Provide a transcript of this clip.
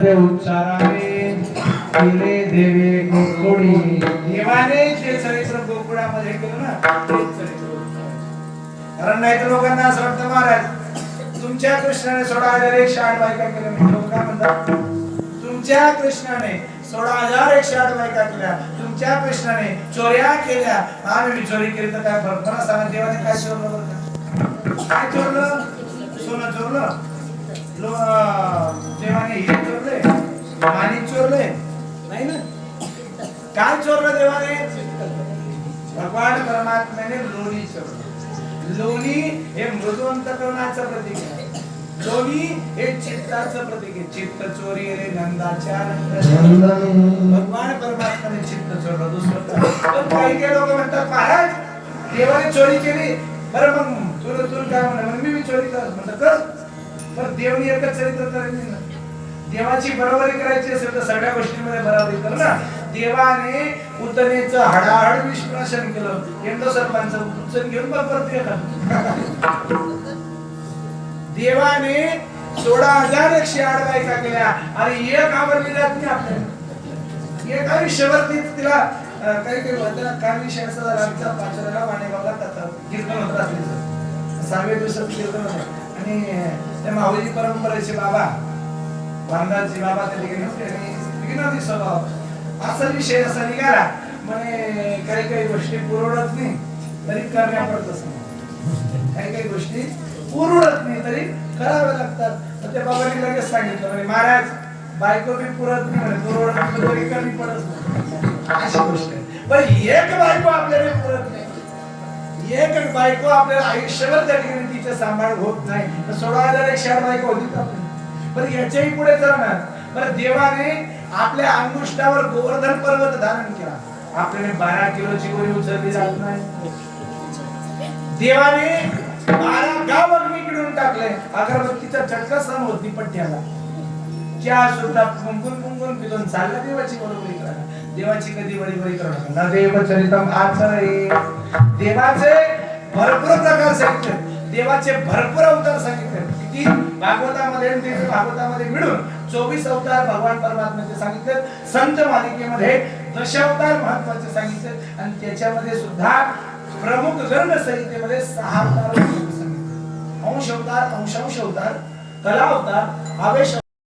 उच्चाराने केले देवे गोकुळी. देवाने जे चरित्र गोकुळामध्ये केलं ना तेच चरित्र. कारण नाही तर लोकांना असं वाटतं महाराज तुमच्या कृष्णाने 16,108 बायका केल्या. लोक काय म्हणतात तुमच्या कृष्णाने 16,108 बायका केल्या, तुमच्या कृष्णाने चोऱ्या केल्या, आम्ही चोरी केली तर काय फरक पडला? सांगा देवाने काय चोरलं बरं का? काय चोरलं? सोनं चोरलं? देवाने हिरे चोरले? माणिक चोरले? नाही ना. काय चोरलं देवाने? भगवान परमात्म्याने लोणी चोरलं. लोणी हे मृदुअंतकरणाचं प्रतीक आहे. लोणी हे चित्ताचं प्रतीक आहे. चित्त चोरी रे नंदाच्या भगवान परमात्म्याने चित्त चोरलं. दुसरं काही काही लोक म्हणतात महाराज देवाने चोरी केली, बरं मग तुला काय म्हणा मी चोरी कर म्हणतात कर. पण देवनी एकच चरित्र करायचं ना. देवाची बरोबरी करायची असेल तर सगळ्या गोष्टींमध्ये बरोबरी कर ना. देवाने पुतनेचं हाडाहाड विश्लेषण केलं. यंदो सर्पांचं उचल घेऊन परत देवाने 16,108 बायका केल्या आणि एक आवडली जात नाही आपल्याला. एक आयुष्यभर तिला काही काही होतं. काय विषय असं आमचा पाचोऱ्याला वाणेगावला कीर्तन होत असले 6व्या दिवसात कीर्तन होतं आणि त्या माऊली परंपरेचे बाबा वांदाची बाबा त्या ठिकाणी स्वभाव असा विषय असा निघाला म्हणे काही काही गोष्टी पुरवडत नाही तरी करण्या पडत. काही काही गोष्टी पुरवडत नाही तरी कराव्या लागतात. तर त्या बाबांनी लगेच सांगितलं म्हणे महाराज बायको बी पुरत नाही म्हणे, पुरवडत तरी कमी पडत नाही. अशी गोष्ट आहे. पण एक बायको आपल्याला पुरत नाही. एक बायको आपल्याला आयुष्यभर त्या ठिकाणी तिचे सांभाळ होत नाही. तर 16,108 बायको होती आपल्याला. पण याच्याही पुढे जाणार. बरं देवाने आपल्या अंगुष्ठावर गोवर्धन पर्वत धारण केला. आपल्याला 12 किलोची गोळी उचलली जात नाही. देवाने 12 गाव अग्नीकडून टाकले. अगरबत्तीचा चटका सहन होत नाही पट्ट्याला. क्या सुद्धा पुंगून पिलून चालला देवाची बरोबरी करा. देवाची कधी बरोबरी करू नका. देव चरितम आचरे. देवाचे भरपूर प्रकार सांगितले. देवाचे भरपूर अवतार सांगितले. किती भागवतामध्ये भागवतामध्ये मिळून 24 अवतार भगवान परमात्म्याचे सांगितले. संत मालिकेमध्ये दशावतार महत्वाचे सांगितले आणि त्याच्यामध्ये सुद्धा प्रमुख गण संहितेमध्ये 6 अवतार सांगितले. अंश अवतार, अंशांश अवतार, कला अवतार, आवेश